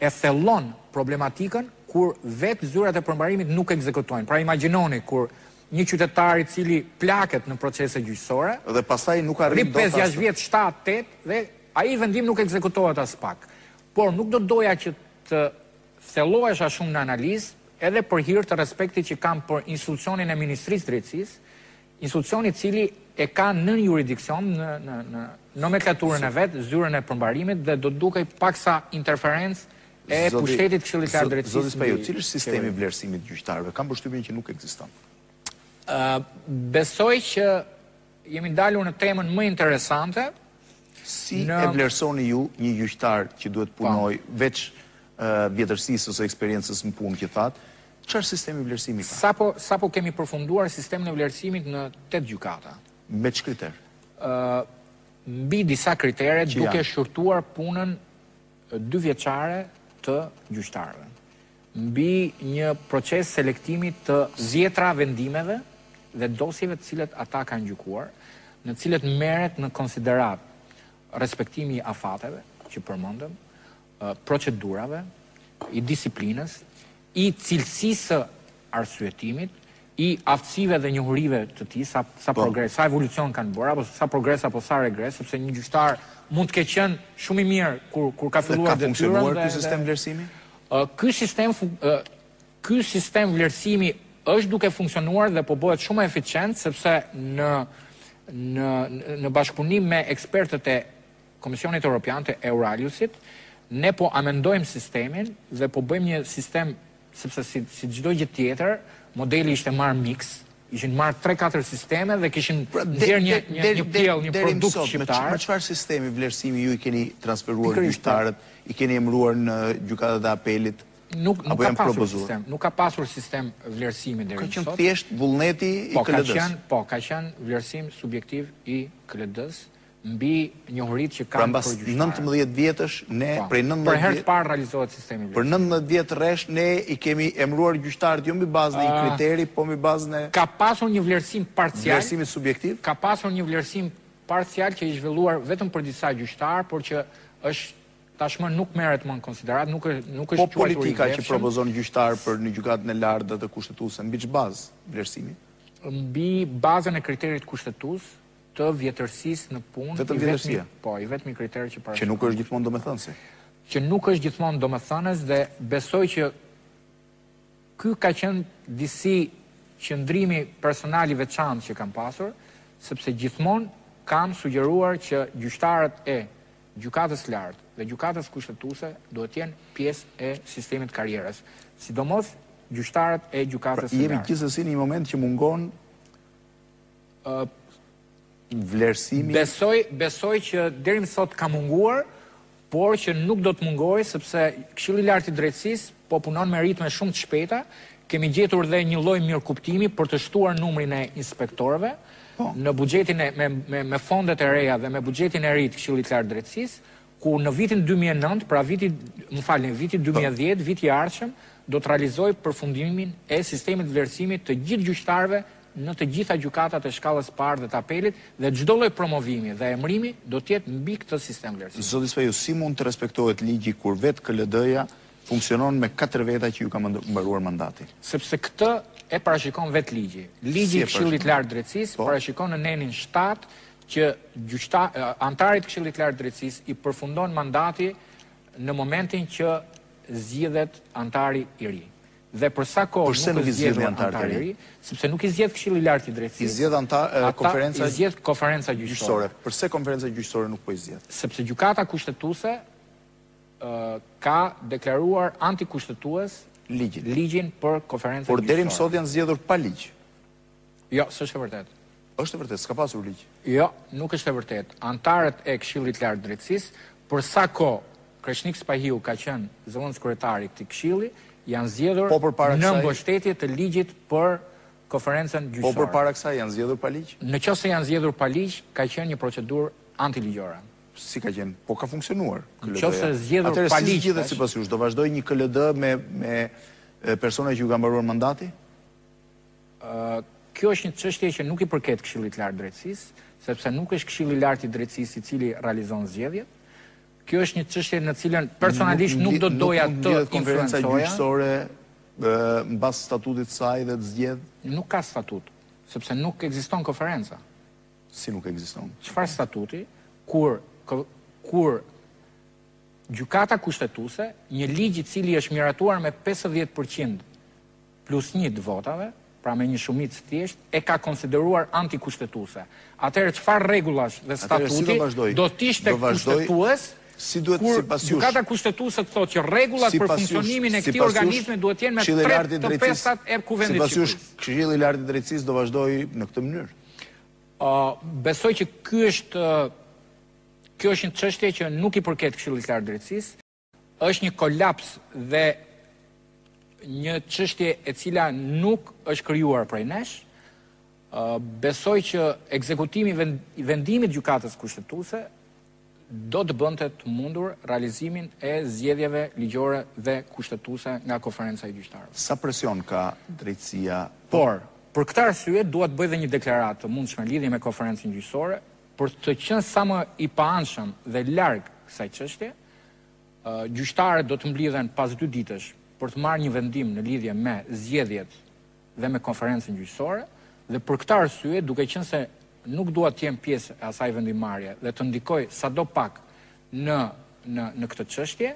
e thellon problematikën kur vetë zyrat e përmbarimit nuk ekzekutojnë. Pra imagjinoni kur një qytetar i cili plaket në procese gjyqësore dhe pastaj nuk arrin dot 5-6 vjet, 7-8 dhe ai vendim nuk ekzekutohet as pak. Por nuk do doja që të thellohesha shumë në analizë edhe për hir të respektit që kam për institucionin e Ministrisë Drejtësisë, institucioni i cili e ka në jurisdiksion në nomenklaturën e vet zyrën e përmbarimit dhe do dukej paksa interferencë e pushtetit Këshillit të Lartë Drejtësisë. Zoti Spajo, cili është sistemi i vlerësimit të gjyqtarëve? Kam përshtypjen që nuk ekziston. Besoj që jemi dalur në temën më interesante. Si e vlerësoni ju një gjyqtar që duhet punoj veç vjetërsisë ose eksperiencës në punë që thatë, çfarë sistemi vlerësimi ka? Sapo kemi përfunduar sistemin e vlerësimit në 8 gjykata. Me ç'kriter? Mbi disa kritere duke shurtuar punën 2 vjeçare të gjyqtarëve. Mbi një proces selektimi të 10 vendimeve dhe dosjeve të cilët ata kanë gjykuar, në cilët merret në konsiderat respektimi i afateve që përmendëm, procedurave, i disiplinës, i cilësisë së arsyetimit, i aftësive dhe njohurive të tij, sa progres, sa evolucion kanë bërë, apo sa progres apo sa regres, sepse një gjyqtar mund të ketë qenë shumë i mirë kur ka filluar detyrën. Ka funksionuar ky sistem vlerësimi? Ky sistem vlerësimi është duke funksionuar dhe po bëhet shumë eficient, sepse në bashkëpunim me ekspertët e Komisionit Evropian të Euraliusit, ne po amendojmë sistemin dhe po bëjmë një sistem, sepse si çdo gjë tjetër, modeli ishte marrë mix, ishin marrë 3-4 sisteme dhe kishin nxjerrë një pjell, një produkt shqiptar. Me çfarë sistemi vlerësimi ju i keni transferuar gjyqtarët, i keni emëruar në gjykatat e apelit? Nuk ka pasur sistem vlerësimi deri në sot. Ka qenë thjesht vullneti i KLD-s. Ka qenë vlerësim subjektiv i KLD-s mbi njohuritë që kanë për gjyqtarët. Pra mbas 19 vjetësh ne prej 19 për herë të parë realizohet sistemi vlerësimi. Për 19 vjet rresh ne i kemi emëruar gjyqtarët jo mbi bazën e një kriteri, po mbi bazën e ka pasur një vlerësim parcial. Vlerësimi subjektiv? Ka pasur një vlerësim parcial që i zhvilluar vetëm për disa gjyqtarë, por që është tashmë nuk merret më në konsiderat, nuk është po politika që propozon gjyqtar për një gjykatën e lartë të kushtetuese, mbi ç'bazë vlerësimi? Mbi bazën e kriterit kushtetues të vjetërsisë në punë. Vetëm vjetërsia? Po, i vetmi kriter që parashikohet. Që nuk është gjithmonë domethënëse. Që nuk është gjithmonë domethënës dhe besoj që ky ka qenë disi qëndrimi personal i veçantë që kam pasur, sepse gjithmonë kam sugjeruar që gjyqtarët e gjykatës lartë dhe gjykatës kushtetuese duhet të jenë pjesë e sistemit të karrierës, sidomos gjyqtarët e gjykatës së lartë. Jemi gjithsesi në një moment që mungon vlerësimi. Besoj që deri më sot ka munguar, por që nuk do të mungojë sepse Këshilli i Lartë i Drejtësisë po punon me ritme shumë të shpejta. Kemi gjetur dhe një lloj mirëkuptimi për të shtuar numrin e inspektorëve në buxhetin me fondet e reja dhe me buxhetin e ri të Këshillit të Lartë të Drejtësisë, ku në vitin 2009, pra vitin 2010, viti i ardhshëm, do të realizoj përfundimin e sistemit vlerësimit të gjithë gjyqtarëve në të gjitha gjykatat e shkallës parë dhe të apelit, dhe çdo lloj promovimi dhe emërimi do të jetë mbi këtë sistem vlerësimi. Zoti Speju, si mund të respektohet ligji kur vetë KLD-ja funksionon me 4 veta që ju ka mbaruar mandati? Sepse këtë e parashikon vetë ligji. Ligji i Këshillit të Lartë të Drejtësisë parashikon në nenin 7 që antarit Këshillit të Lartë të Drejtësisë i përfundon mandati në momentin që zgjidhet antari i ri. Dhe për sa kohë nuk i zgjedh antari i ri, sepse nuk i zgjedh Këshilli i Lartë i Drejtësisë. I zgjedh konferenca gjyqësore. Përse konferenca gjyqësore nuk po i zgjedh? Sepse gjykata kushtetuese ka deklaruar antikushtetues ligjin për konferencën gjyqësore. Por deri më sot janë zgjedhur pa ligj. Jo, s'është e vërtetë. Është e vërtetë, s'ka pasur ligj. Jo, nuk është e vërtetë. Antarët e Këshillit të Lartë të Drejtësisë, për sa kohë Kreshnik Spahiu ka qenë zëvendës kryetari i këtij këshilli, janë zgjedhur në mbështetje të ligjit për konferencën gjyqësore. Po përpara kësaj janë zgjedhur pa ligj? Nëse janë zgjedhur pa ligj, ka qenë një procedurë antiligjore. Si ka qenë? Po ka funksionuar. Nëse zgjedhur pa ligj, si zgjedhet sipas jush? Do vazhdoj një KLD me persona që ju ka mbaruar mandati? Kjo është një çështje që nuk i përket Këshillit të Lartë të Drejtësisë, sepse nuk është Këshilli i Lartë i Drejtësisë i cili realizon zgjedhjet. Kjo është një çështje në cilën personalisht nuk do doja të influencoja. Konferenca gjyqësore mbas statutit të saj dhe të zgjedh? Nuk ka statut, sepse nuk ekziston konferenca. Si nuk ekziston? Çfarë statuti? Kur gjykata kushtetuese, një ligj i cili është miratuar me 50% plus 1 të votave, pra me një shumicë thjesht, e ka konsideruar antikushtetuese. Atëherë çfarë rregullash dhe statuti do të ishte kushtetues? Si duhet sipas jush? Gjykata kushtetuese thotë që rregullat për funksionimin e këtij organizmi duhet të jenë me 3/5 e kuvendit. Sipas jush, Këshilli i Lartë i Drejtësisë do vazhdojë në këtë mënyrë? Besoj që kjo është një çështje që nuk i përket Këshillit të Lartë të Drejtësisë, është një kolaps dhe një çështje e cila nuk është krijuar prej nesh. Besoj që ekzekutimi i vendimit gjykatës kushtetuese do të bënte të mundur realizimin e zgjedhjeve ligjore dhe kushtetuese nga konferenca e gjyqtarëve. Sa presion ka drejtësia? Por, për këtë arsye duhet bëj dhe një deklaratë të mundshme lidhje me konferencën gjyqësore për të qenë sa më i paanshëm dhe larg kësaj çështje. Gjyqtarët do të mblidhen pas 2 ditësh për të marrë një vendim në lidhje me zgjedhjet dhe me konferencën gjyqësore, dhe për këtë arsye, duke qenë se nuk dua të jem pjesë e asaj vendimmarrje dhe të ndikoj sadopak në këtë çështje,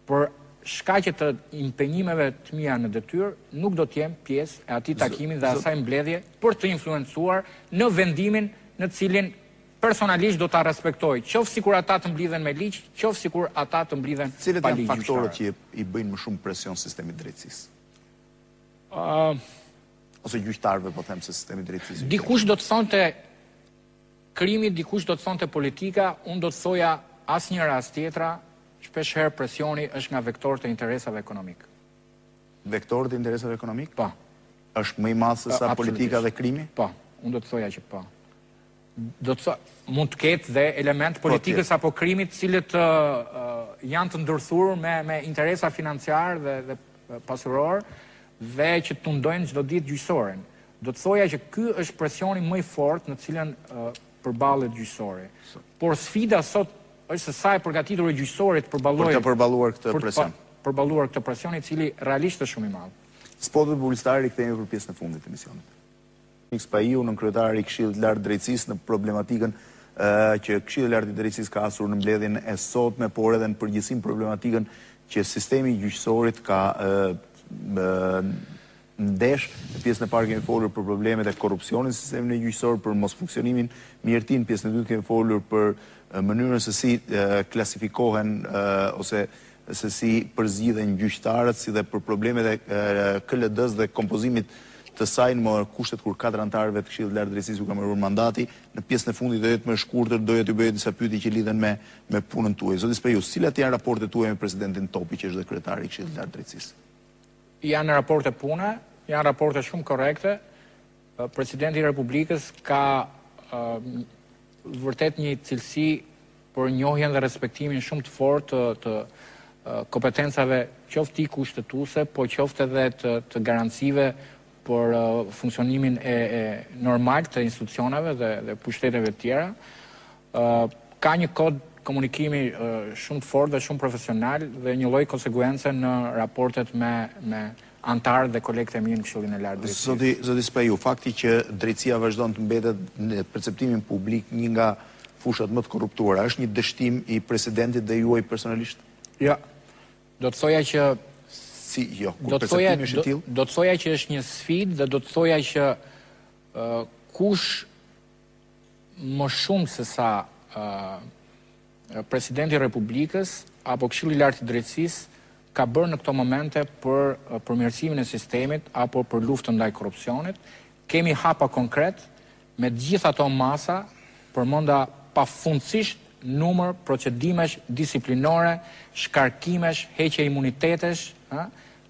për shkaqe të impenjimeve të mia në detyrë, nuk do të jem pjesë e atij takimi dhe asaj mbledhje për të influencuar në vendimin në cilin personalisht do ta respektoj, qoftë sikur ata të mblidhen me ligj, qoftë sikur ata të mblidhen pa ligj. Cilët janë faktorët që i bëjnë më shumë presion sistemit drejtësisë? Ose gjyqtarëve, po them se sistemi i drejtësisë. Dikush do të thonte krimi, dikush do të thonte politika, unë do të thoja asnjëra as tjetra, shpeshherë presioni është nga vektorët e interesave ekonomik. Vektorët e interesave ekonomik? Po. Është më i madh se sa politika dhe krimi? Po, unë do të thoja që po. Mund të ketë dhe element politikës apo krimit, cilët janë të ndërthurur me interesa financiar dhe pasuror, dhe që të ndojnë çdo ditë gjyqësoren. Do të thoja që ky është presioni më i fortë në cilën përballet gjyqësori. Por sfida sot është se sa e përgatitur e gjyqësorit për të përballuar këtë presion. Përballuar këtë presion i cili realisht është shumë i madh. Spotet publicitare i kthehemi për pjesën e fundit të emisionit. Spaiu, nën kryetari i Këshillit të Lartë të Drejtësisë, në problematikën që Këshilli i Lartë të Drejtësisë ka asur në mbledhjen e sotme, por edhe në përgjithësi problematikën që sistemi i gjyqësorit ka ndesh. Në pjesën e parë kemi folur për problemet e korrupsionit në sistemin e gjyqësor, për mos funksionimin mirëtin. Në pjesën e dytë kemi folur për mënyrën se si klasifikohen ose se si përzgjidhen gjyqtarët, si dhe për problemet e KLD-s dhe kompozimit të saj në kushtet kur 4 anëtarëve të Këshillit të Lartë të Drejtësisë u ka marrur mandati. Në pjesën e fundit do jetë më shkurtër, doja t'ju bëj disa pyetje që lidhen me punën tuaj. Zoti Spaiu, cilat janë raportet tuaja me presidentin Topi, që është dhe kryetari i Këshillit të Lartë të Drejtësisë? Janë raporte pune, janë raporte shumë korrekte. Presidenti i Republikës ka vërtet një cilësi për njohjen dhe respektimin shumë të fortë të kompetencave qoftë kushtetuese, po qoftë edhe të garancive për funksionimin e normal të institucioneve dhe pushteteve të tjera. Ka një kod komunikimi shumë të fortë dhe shumë profesional dhe një lloj konsekuence në raportet me antarët dhe kolegët e mi në Këshillin e Lartë të Drejtësisë. Zoti Spaiu, fakti që drejtësia vazhdon të mbetet në perceptimin publik një nga fushat më të korruptuara, është një dështim i presidentit dhe juaj personalisht? Ja, do të thoja që kur perceptimi është i tillë? Do të thoja që është një sfidë dhe do të thoja që kush më shumë se sa presidenti i Republikës apo Këshilli i Lartë të Drejtësisë ka bërë në këto momente për përmirësimin e sistemit apo për luftën ndaj korrupsionit. Kemi hapa konkret me gjithë ato masa përmenda pafundësisht numër procedimesh disiplinore, shkarkimesh, heqje imunitetesh,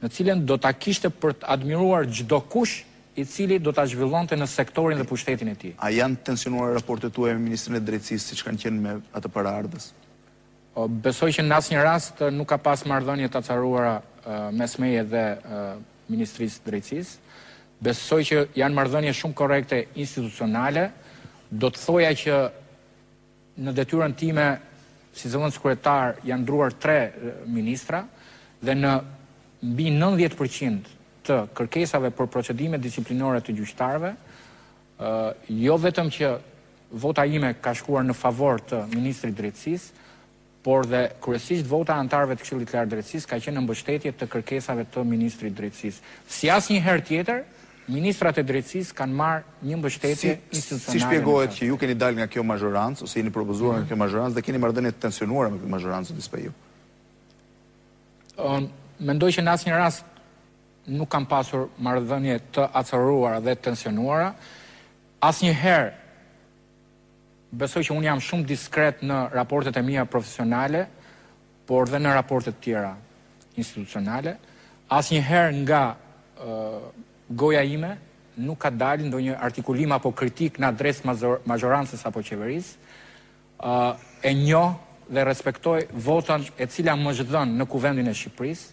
në cilën do ta kishte për të admiruar çdo kush i cili do ta zhvillonte në sektorin dhe pushtetin e tij. A janë tensionuar raportet tuaja me Ministrin e Drejtësisë siç kanë qenë me atë paraardhës? Besoj që në asnjë rast nuk ka pas marrëdhënie të acaruara mes meje dhe Ministrisë së Drejtësisë. Besoj që janë marrëdhënie shumë korrekte institucionale. Do të thoja që në detyrën time si zëvendës kryetar janë ndruar 3 ministra dhe në mbi 90% të kërkesave për procedime disiplinore të gjyqtarëve, jo vetëm që vota ime ka shkuar në favor të Ministrit Drejtësisë, por dhe kryesisht vota antarëve të Këshillit të Lartë të Drejtësisë ka qenë në mbështetje të kërkesave të Ministrit Drejtësisë. Si asnjëherë tjetër, ministrat e drejtësisë kanë marrë një mbështetje institucionale. Si shpjegohet që ju keni dalë nga kjo mazhorancë ose jeni propozuar nga kjo mazhorancë dhe keni marrëdhënie të tensionuara me këtë mazhorancë të Spaiu? Mendoj që në asnjë rast nuk kam pasur marrëdhënie të acaruara dhe tensionuara. Asnjëherë besoj që unë jam shumë diskret në raportet e mia profesionale, por dhe në raportet tjera institucionale. Asnjëherë nga goja ime nuk ka dalë ndonjë artikulim apo kritik në adresë majorancës apo qeverisë. E njoh dhe respektoj votën e cila më zhdhën në Kuvendin e Shqipërisë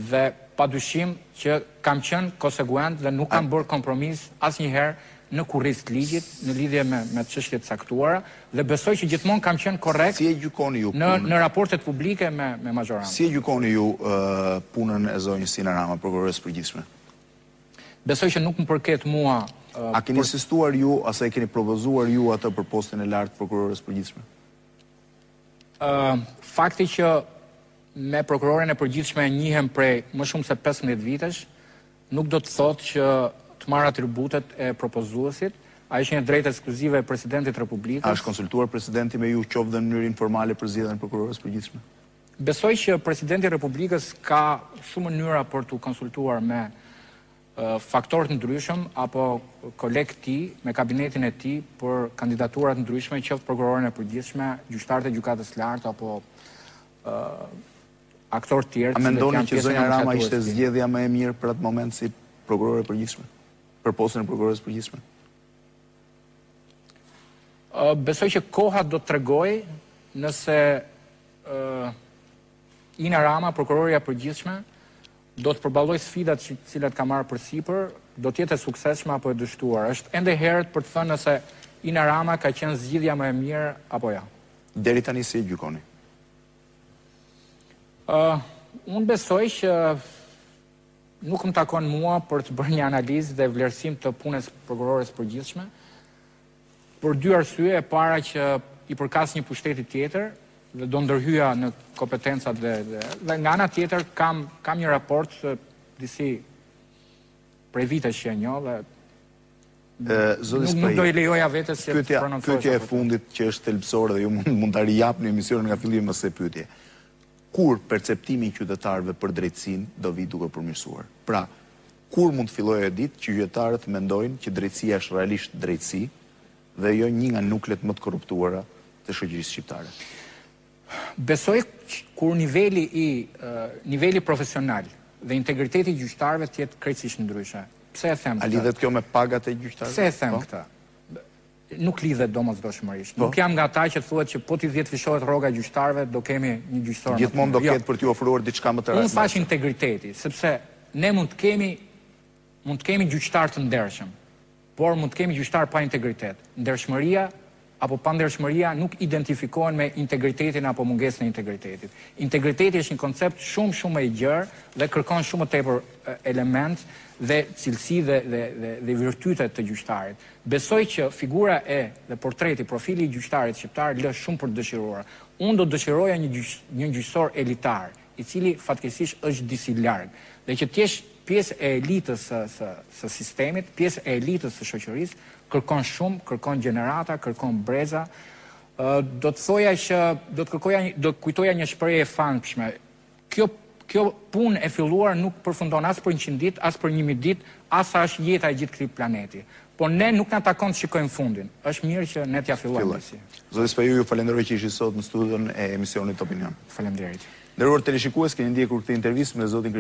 dhe padyshim që kam qenë konsekuent dhe nuk kam bërë kompromis asnjëherë në kurriz të ligjit në lidhje me çështjet caktuara dhe besoj që gjithmonë kam qenë korrekt. Si e gjykoni ju në raportet publike me majorancën? Si e gjykoni ju punën e zonjës Sina Rama, prokurores përgjithshme? Besoj që nuk më përket mua. A keni insistuar ju, ose e keni propozuar ju atë për postin e lartë prokurores përgjithshme? Fakti që me prokuroren e përgjithshme njihem prej më shumë se 15 vitesh, nuk do të thotë që të marrë atributet e propozuesit. A është një drejtë ekskluzive e presidentit Republikës. A është konsultuar presidenti me ju qoftë dhe në mënyrë informale për zgjedhjen e prokurores përgjithshme? Besoj që presidenti Republikës ka shumë mënyra për të konsultuar me faktorët ndryshëm apo kolegë të tij, me kabinetin e tij për kandidaturat ndryshme, qoftë prokuroren e përgjithshme, gjyqtarët e gjykatës së lartë apo aktorë tjerë. A mendoni që zonja Rama ishte zgjedhja më e mirë për atë moment si prokurore përgjithshme? Për postën e prokurores përgjithshme? Besoj që koha do të tregojë nëse Ina Rama, prokuroria përgjithshme, do të përballoj sfidat që cilat ka marrë përsipër, do të jetë e suksesshme apo e dështuar. Është ende herët për të thënë nëse Ina Rama ka qenë zgjidhja më e mirë apo ja. Deri tani si e gjykoni? Unë besoj që nuk më takon mua për të bërë një analizë dhe vlerësim të punës prokurores përgjithshme, për dy arsye. E para që i përkas një pushteti tjetër dhe do ndërhyja në kompetencat dhe nga ana tjetër kam një raport disi prej vitesh që e njoh dhe nuk do i lejoja vetes që të prononcohesh. Pyetja e fundit që është thelbësore dhe ju mund ta rijapni emisionin nga fillimi mëse pyetje. Kur perceptimi i qytetarëve për drejtësinë do vi duke përmirësuar? Pra, kur mund të fillojë ditë që qytetarët mendojnë që drejtësia është realisht drejtësi dhe jo një nga nuklet më të korruptuara të shoqërisë shqiptare? Besoj kur niveli profesional dhe integriteti i gjyqtarëve të jetë krejtësisht ndryshe. Pse e them këtë? A lidhet kjo me pagat e gjyqtarëve? Pse e them këtë? Nuk lidhet domosdoshmërisht. Nuk jam nga ata që thuhet që po ti 10 fishohet rroga e gjyqtarëve, do kemi një gjyqtar. Gjithmonë do ketë për t'ju ofruar diçka më të rastësishme. Unë thash integriteti, sepse ne mund të kemi gjyqtar të ndershëm, por mund të kemi gjyqtar pa integritet. Ndershmëria apo pandershmëria nuk identifikohen me integritetin apo mungesën e integritetit. Integriteti është një koncept shumë i gjerë dhe kërkon shumë më tepër element dhe cilësi dhe virtyte të gjyqtarit. Besoj që figura dhe portreti, profili i gjyqtarit shqiptar lë shumë për të dëshiruar. Unë do dëshiroja një gjyqësor elitar, i cili fatkeqësisht është disi larg, dhe që të jesh pjesë e elitës së sistemit, pjesë e elitës së shoqërisë, kërkon shumë, kërkon gjenerata, kërkon breza. Do të thoja që do të kujtoja një shprehje e famshme. Kjo punë e filluar nuk përfundon as për 100 ditë, as për 1000 ditë, as sa është jeta e gjithë këtij planeti. Po ne nuk na takon të shikojmë fundin. Është mirë që ne t'ja fillojmë si. Zoti Spaju, ju falenderoj që ishi sot në studion e emisionit Opinion. Faleminderit. Nderuar teleshikues, keni ndjekur këtë intervistë me zotin